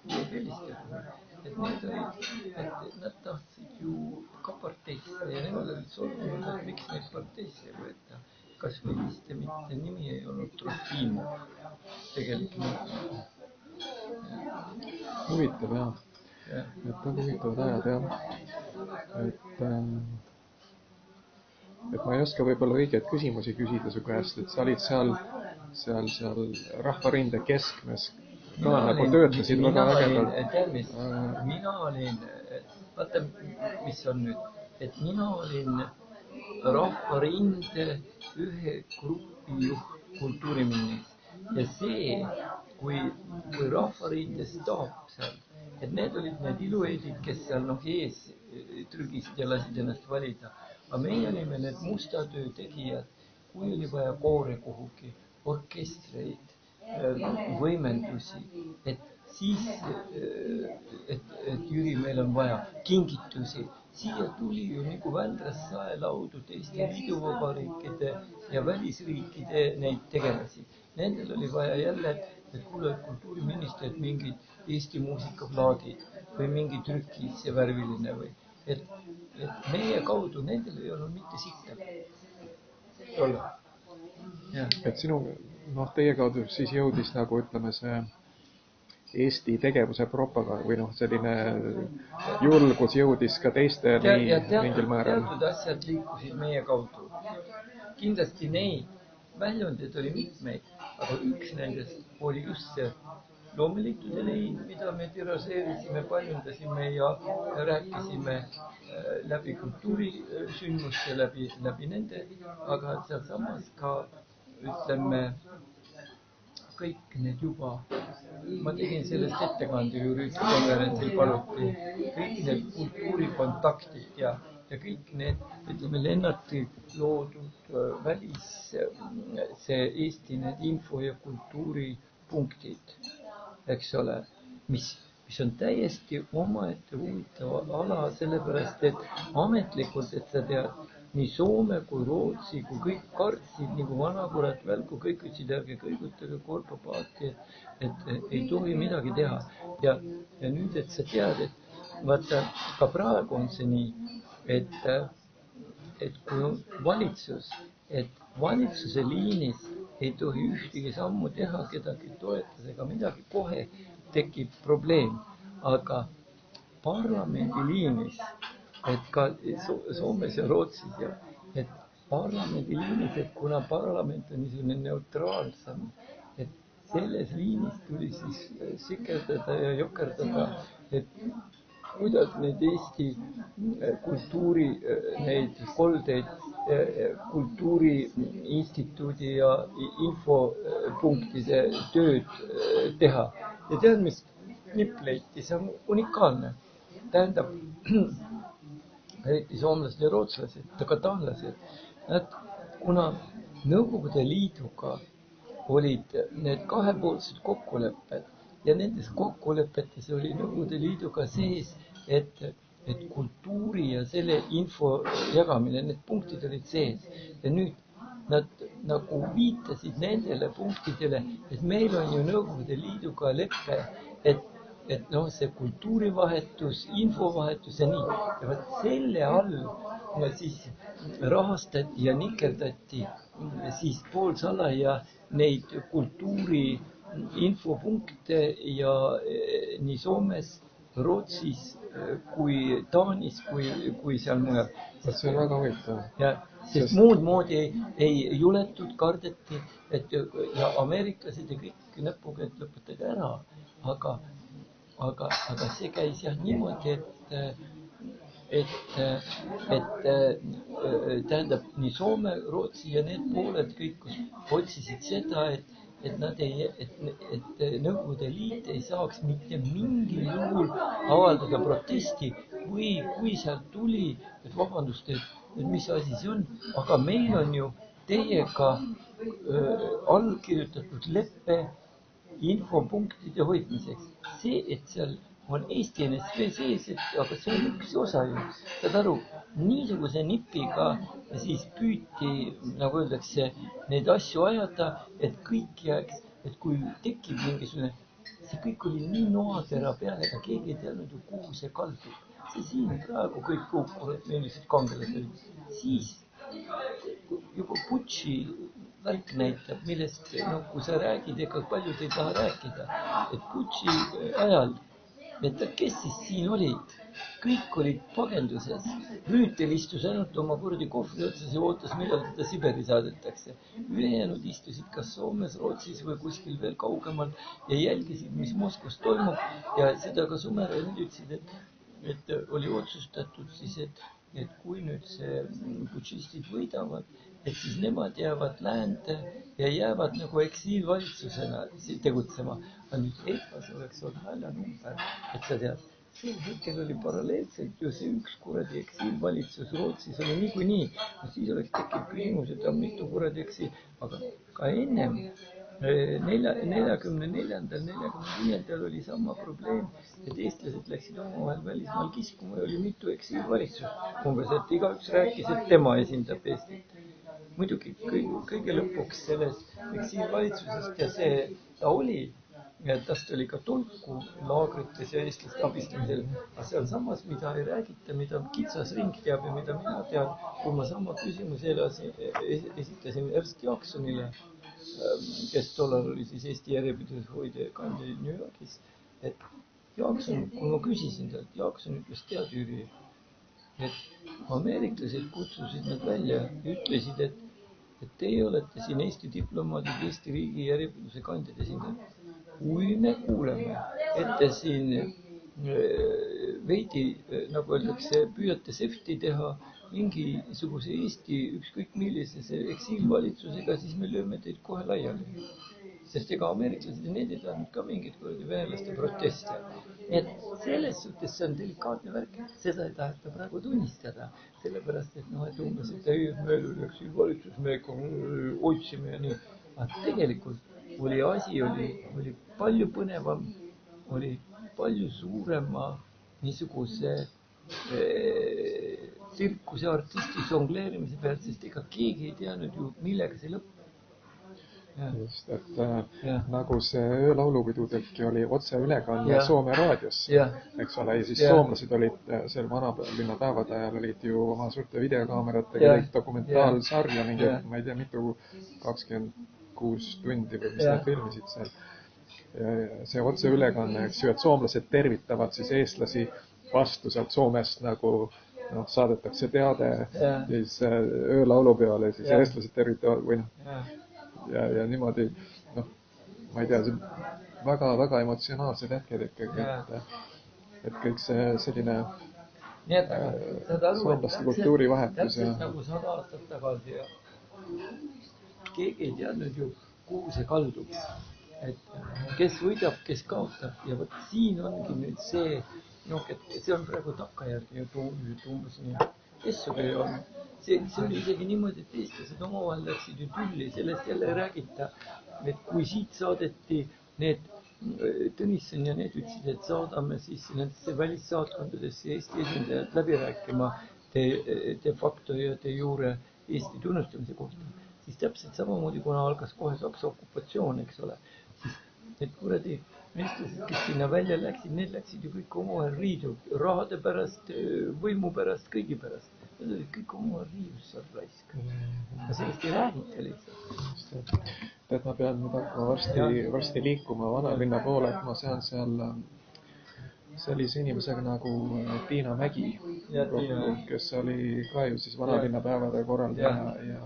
selliste puhul, et need olid, et nad tahtsid ju ka parteisse ja nemad olid solvunud, et miks neid parteisse ei võeta. Kas või vist mitte nimi ei olnud Trofimov tegelikult. Huvitav jah. Et on huvitavad ajad jah. Et ma ei oska võib-olla õigeid küsimusi küsida su käest, et sa olid seal Rahvarinde keskmes ka nagu töötasid väga vägevalt. Mina olin, vaata mis on nüüd, et mina olin Rahvarinde ühe grupi juht kultuuriministris ja see, kui Rahvarinde staap seal, et need olid need ilueedid, kes seal ees trügisid ja lasid ennast valida. Aga meie olime need musta töö tegijad, kui oli vaja koore kuhugi, orkestreid, võimendusi, et siis, et Jüri, meil on vaja kingitusi. Siia tuli ju nagu Vändrast saelaudu teiste liiduvabariikide ja välisriikide neid tegelasi. Nendel oli vaja jälle, et kuule kultuuriminister mingid Eesti muusikaplaadid või mingi trükis ja värviline või. Et meie kaudu nendel ei olnud mitte sitta. Et sinu, teie kaudu siis jõudis nagu ütleme see Eesti tegevuse propaganda või selline julgus jõudis ka teisteni mingil määral. Teatud asjad liikusid meie kaudu. Kindlasti neid väljundeid oli mitmeid, aga üks nendest oli just see loomeliitude liin, mida me tiražeerisime, paljundasime ja rääkisime läbi kultuurisündmuste, läbi nende, aga sealsamas ka, ütleme, kõik need juba, ma tegin sellest ettekande ju Rüütkonverentsil paluti, kõik need kultuurikontaktid ja kõik need, ütleme, Lennarti loodud välis, see Eesti need info- ja kultuuripunktid, eks ole, mis on täiesti omaette huvitav ala, sellepärast, et ametlikult, et sa tead, nii Soome kui Rootsi, kui kõik kartsid, nagu vanakurat välku, kõik ütlesid, ärge kõigutage korpapaati, et ei tohi midagi teha. Ja nüüd, et sa tead, et vaata, ka praegu on see nii, et kui on valitsus, et valitsuse liinis ei tohi ühtegi sammu teha, kedagi toetada ega midagi, kohe tekib probleem, aga parlamendi liinis, et ka Soomes ja Rootsis ja et parlamendi liinis, et kuna parlament on niisugune neutraalsem, et selles liinis tuli siis sikerdada ja jokerdada, et kuidas neid Eesti kultuuri, neid koldeid, kultuuriinstituudi ja infopunktide tööd teha. Ja tead, mis nipleiti, see on unikaalne. Tähendab, eriti soomlased ja rootslased, aga taanlased, nad, kuna Nõukogude Liiduga olid need kahepoolsed kokkulepped ja nendes kokkulepetes oli Nõukogude Liiduga sees, et kultuuri ja selle info jagamine, need punktid olid sees ja nüüd nad nagu viitasid nendele punktidele, et meil on ju Nõukogude Liiduga leppe, et see kultuurivahetus, infovahetus ja nii. Ja vaat selle all siis rahastati ja nikerdati siis poolsalaja neid kultuuri infopunkte ja nii Soomes, Rootsis kui Taanis, kui seal mujal. See on väga huvitav. Ja sest muud moodi ei juletud, kardeti, ja ameeriklased ja kõik näpuga, et lõpetage ära, aga see käis jah niimoodi, et tähendab nii Soome, Rootsi ja need pooled kõik, kus otsisid seda, et Nõukogude Liit ei saaks mitte mingil juhul avaldada protesti, kui sealt tuli, et vabandust, et mis asi see on, aga meil on ju teiega allkirjutatud leppe infopunktide hoidmiseks. See, et seal on Eesti NSV sees, aga see on üks osa ju. Saad aru, niisuguse nipiga siis püüti, nagu öeldakse, neid asju ajada, et kõik jääks, et kui tekib mingisugune see kõik oli nii noatera peal, ega keegi ei teadnud ju, kuhu see kaldub. See siin praegu kõik kukuvad, millised kangelased olid. Siis juba Butši värk näitab, millest, no kui sa räägid, ega paljud ei taha rääkida, et Butši ajal, et kes siis siin olid? Kõik olid pagenduses. Rüütel istus ainult oma kurdi kohvri otsas ja ootas, millal teda Siberi saadetakse. Ülejäänud istusid kas Soomes, Rootsis või kuskil veel kaugemal ja jälgisid, mis Moskvas toimub. Ja seda ka Sumerel ütlesid, et oli otsustatud siis, et kui nüüd see butšistid võidavad, et siis nemad jäävad läände ja jäävad nagu eksiilvalitsusena tegutsema. Aga nüüd EFAs oleks olnud naljanumber, et sa tead, sel hetkel oli paralleelselt ju see üks kuradi eksiilvalitsus Rootsis oli niikuinii. No siis oleks tekkinud küsimus, et on mitu kuradi eksiil. Aga ka ennem 44. 45. oli sama probleem, et eestlased läksid omavahel välismaal kiskuma ja oli mitu eksiilvalitsust. Umbes, et igaüks rääkis, et tema esindab Eestit. Muidugi kõige lõpuks sellest eksiilvalitsusest ja see ta oli, ja tast oli ka tolku laagrites ja eestlaste abistamisel. Aga seal samas, mida ei räägita, mida kitsas ring teab ja mida mina tean, kui ma sama küsimus esitasin Ernst Jaaksonile, kes tollal oli siis Eesti järjepidevushoidja kandi New Yorgis, et Jaakson, kui ma küsisin talt, Jaakson ütles, tead Jüri, et ameeriklased kutsusid nad välja ja ütlesid, et teie olete siin Eesti diplomaadid, Eesti riigi järjepidevuse kandjad esindajad. Kui me kuuleme, et te siin veidi, nagu öeldakse, püüate sefti teha mingisuguse Eesti ükskõik millise eksiilvalitsusega, siis me lööme teid kohe laiali. Sest ega ameeriklased ja need ei tahtnud ka mingit kuradi venelaste proteste. Et selles suhtes see on delikaatne värk, seda ei taheta praegu tunnistada. Sellepärast, et noh, et umbes, et meil oli eksiilvalitsus, me otsime ja nii. Aga tegelikult oli palju põnevam, oli palju suurema niisuguse tsirkuse artisti žongleerimise pealt, sest ega keegi ei teadnud ju, millega see lõpp. Just, et nagu see öölaulupidudeltki oli otseülekanne Soome raadios, eks ole, ja siis soomlased olid seal vanalinna päevade ajal olid ju oma suurte videokaameratega dokumentaalsarja, mingi, ma ei tea, mitu 26 tundi või mis nad filmisid seal. See otseülekanne, eks ju, et soomlased tervitavad siis eestlasi vastu sealt Soomest nagu saadetakse teade siis öölaulu peale, siis eestlased tervitavad või ja niimoodi, ma ei tea, see väga emotsionaalsed hetked ikkagi, et kõik see selline soomlaste kultuurivahetus. Täpselt nagu 100 aastat tagasi ja keegi ei teadnud ju, kuhu see kaldub, et kes võidab, kes kaotab ja võt siin ongi nüüd see, et see on praegu takkajärg ja umbes nii, kes sul ei olnud. See oli isegi niimoodi, et eestlased omavahel läksid ju tülli, sellest jälle räägita, et kui siit saadeti need Tõnisson ja need ütlesid, et saadame siis nendesse välissaatkondadesse Eesti esindajad läbi rääkima de facto ja de jure Eesti tunnustamise kohta, siis täpselt samamoodi, kuna algas kohe Saksa okupatsioon, eks ole, siis need kuradi eestlased, kes sinna välja läksid, need läksid ju kõik omavahel riidu, rahade pärast, võimu pärast, kõigi pärast. Need olid kõik omavahel riius seal raisk. Ja sellest ei räägita lihtsalt. Et ma pean nüüd hakkama varsti liikuma vanalinna poole, et ma sean seal sellise inimesega nagu Tiina Mägi, kes oli ka ju siis vanalinna päevade korraldaja ja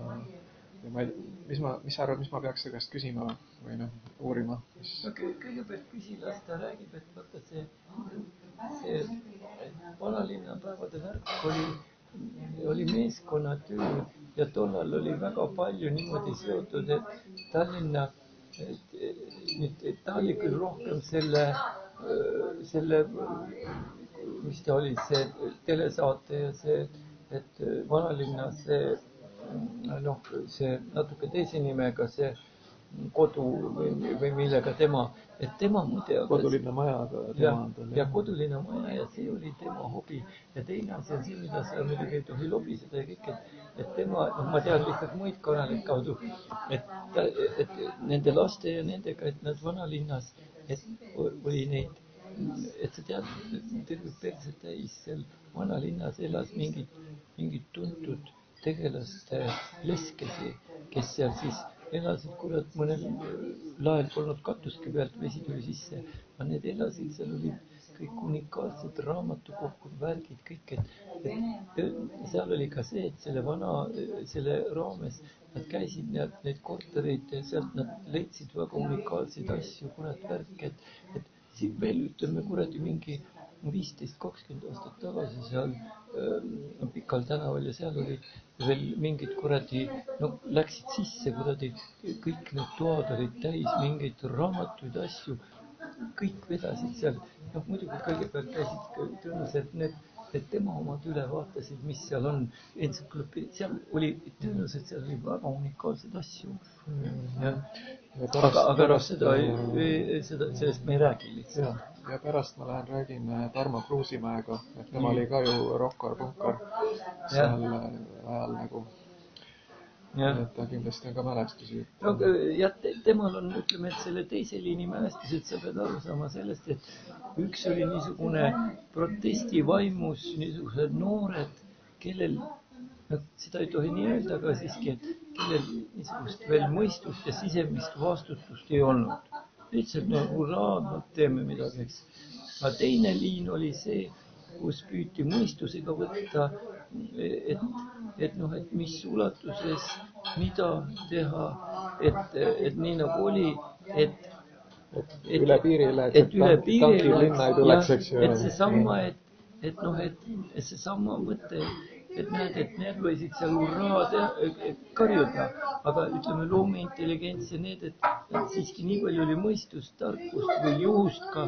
mis sa arvad, mis ma peaks selle käest küsima või uurima? Kõigepealt küsi, las ta räägib, et vaata see vanalinna päevade värk oli meeskonnatöö ja tollal oli väga palju niimoodi seotud, et Tallinna, ta oli küll rohkem selle, mis ta oli, see telesaate ja see, et vanalinna see natuke teise nimega see kodu või millega tema muide Kodulinna majaga ja Kodulinna maja ja see oli tema hobi ja teine asi on see, mida sa muidugi ei tohi lobiseda ja kõik, et tema, ma tean lihtsalt muid kanaleid kaudu, et nende laste ja nendega, et nad vanalinnas et oli neid, et sa tead, terve perse täis seal vanalinnas elas mingid tuntud tegelaste leskesi, kes seal siis elasid, kurat, mõnel lael polnud katuski pealt, vesi tuli sisse, aga need elasid, seal olid kõik unikaalsed raamatukokkud, värgid, kõik, et seal oli ka see, et selle raames nad käisid neid kortereid, sealt nad leidsid väga unikaalseid asju, kurat, värk, et veel ütleme, kuradi mingi 15-20 aastat tagasi seal Pikal tänaval ja seal olid veel mingid kuradi, läksid sisse kuradi, kõik need toad olid täis mingeid raamatuid, asju, kõik vedasid seal. Muidugi kõigepealt käisid tõenäoliselt need tema omad üle vaatasid, mis seal on. Seal oli tõenäoliselt seal oli väga unikaalsed asju. Aga sellest me ei räägi lihtsalt. Ja pärast ma lähen räägin Tarmo Kruusimäega, et tema oli ka ju rokkar-punkar seal ajal nagu. Et ta kindlasti on ka mälestusi. Temal on, ütleme, et selle teise liini mälestused, sa pead aru saama sellest, et üks oli niisugune protestivaimus, niisugused noored, kellel, seda ei tohi nii öelda, aga siiski, et kellel niisugust veel mõistust ja sisemist vastutust ei olnud. Lihtsalt hurraa, teeme midagi, eks. Aga teine liin oli see, kus püüti mõistusega võtta, et mis ulatuses, mida teha, et nii nagu oli, et üle piirile, et linna ei tuleks, eks ju. Et see sama mõte, et näed, et need võisid seal hurraa karjuda, aga ütleme loomeintelligents ja need, et siiski nii palju oli mõistust, tarkust või juhust ka,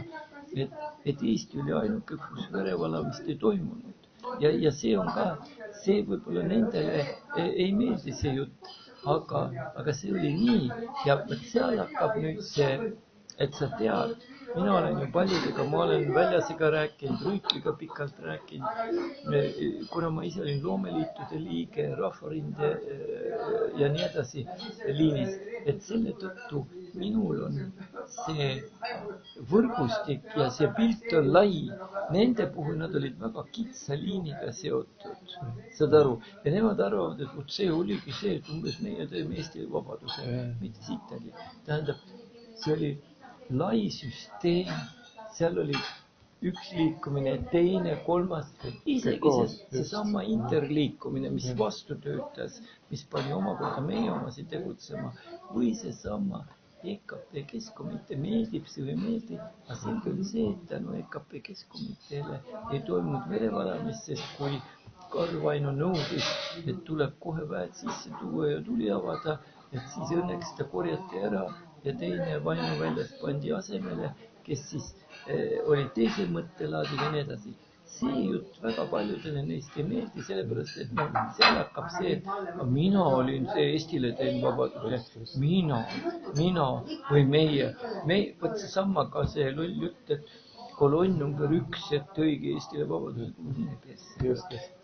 et Eesti oli ainuke, kus verevalamist ei toimunud. Ja see on ka, see võib-olla nendele ei meeldi see jutt, aga see oli nii ja seal hakkab nüüd see, et sa tead, mina olen ju paljudega, ma olen Väljasega rääkinud, Rüütliga pikalt rääkinud, kuna ma ise olin loomeliitude liige, Rahvarinde ja nii edasi liinis, et selle tõttu minul on see võrgustik ja see pilt on lai. Nende puhul nad olid väga kitsa liiniga seotud, saad aru, ja nemad arvavad, et see oligi see, et umbes meie teeme Eesti vabaduse, mitte siitagi. Tähendab, see oli lai süsteem, seal oli üks liikumine, teine, kolmas, isegi seesama interliikumine, mis vastu töötas, mis pani omakorda meie omasid tegutsema, või seesama EKP Keskkomitee, meeldib see või meeldib, aga selge oli see, et tänu EKP Keskkomiteele ei toimunud verevalamist, sest kui Karl Vaino nõudis, et tuleb kohe väed sisse tuua ja tuli avada, et siis õnneks ta korjati ära ja teine Vaino väljast pandi asemele, kes siis oli teise mõttelaadiga ja nii edasi. See jutt väga paljudele neist ei meeldi, sellepärast, et seal hakkab see, et mina olin see Eestile teinud vabaduse, mina või meie. Võt see sama ka see loll jutt, et kolonn number 1, et tõigi Eestile vabaduse.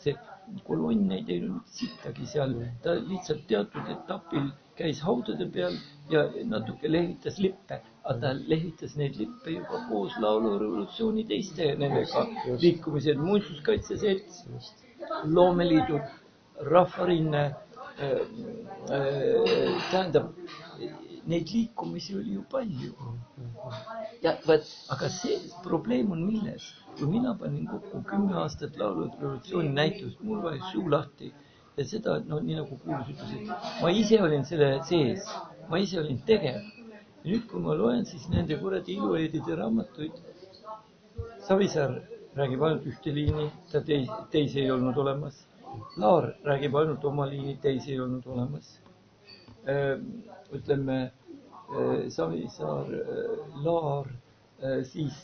See kolonn ei teinud sittagi seal, ta lihtsalt teatud etapil käis haudade peal ja natuke lehvitas lippe, aga ta lehvitas neid lippe juba koos laulurevolutsiooni teiste nendega liikumised, muinsuskaitseselts, loomeliidud, Rahvarinne, tähendab, neid liikumisi oli ju palju. Aga see probleem on milles? Kui mina panin kokku 10 aastat laulurevolutsiooni näitust, mul vaid suu lahti. Ja seda, nii nagu kuulus ütlesid, ma ise olin selle sees, ma ise olin tegev. Ja nüüd, kui ma loen siis nende kuradi ilueedide raamatuid, Savisaar räägib ainult ühte liini, ta teisi ei olnud olemas. Laar räägib ainult oma liini, teisi ei olnud olemas. Ütleme, Savisaar, Laar, siis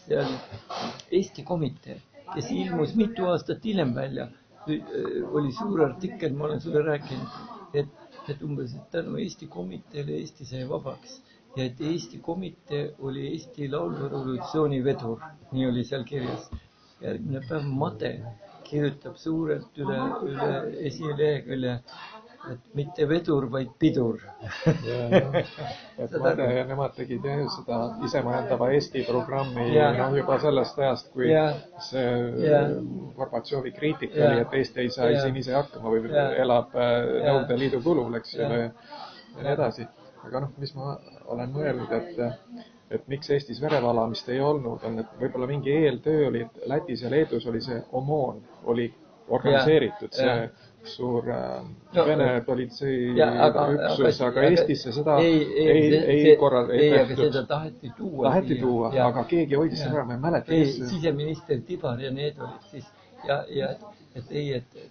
Eesti Komitee, kes ilmus mitu aastat hiljem välja, oli suur artikkel, ma olen sulle rääkinud, et umbes tänu Eesti Komiteele Eesti sai vabaks ja et Eesti Komitee oli Eesti laulrevolutsiooni vedur, nii oli seal kirjas. Järgmine päev Made kirjutab suurelt üle esilehekülje, et mitte vedur, vaid pidur. Et Made ja nemad tegid seda isemajandava Eesti programmi juba sellest ajast, kui see Gorbatšovi kriitika oli, et Eesti ei saa siin ise hakkama või elab Nõukogude Liidu kulul, eks ju, ja nii edasi. Aga mis ma olen mõelnud, et miks Eestis verevalamist ei olnud, on, et võib-olla mingi eeltöö oli, et Lätis ja Leedus oli see OMON, oli organiseeritud, see suur Vene politsei üksus, aga Eestisse seda ei aga seda taheti tuua. Taheti tuua, aga keegi hoidis seda, ma ei mäleta. Siseminister Tibar ja need olid siis, ja et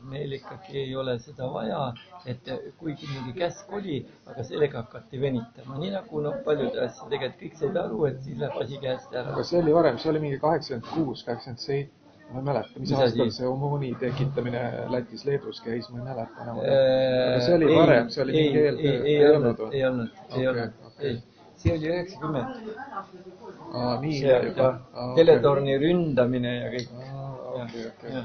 meil ikkagi ei ole seda vaja, et kuigi mingi käsk oli, aga sellega hakati venitama. Nii nagu paljude asja tegelikult kõik said aru, et siis läheb asi käest ära. Aga see oli varem, see oli mingi 86, 87, ma ei mäleta, mis aastal see OMON-i tekitamine Lätis, Leedus käis, ma ei mäleta enam. Aga see oli varem, see oli mingi ei olnud. See oli 90. Nii juba. Teletorni ründamine ja kõik. Okay.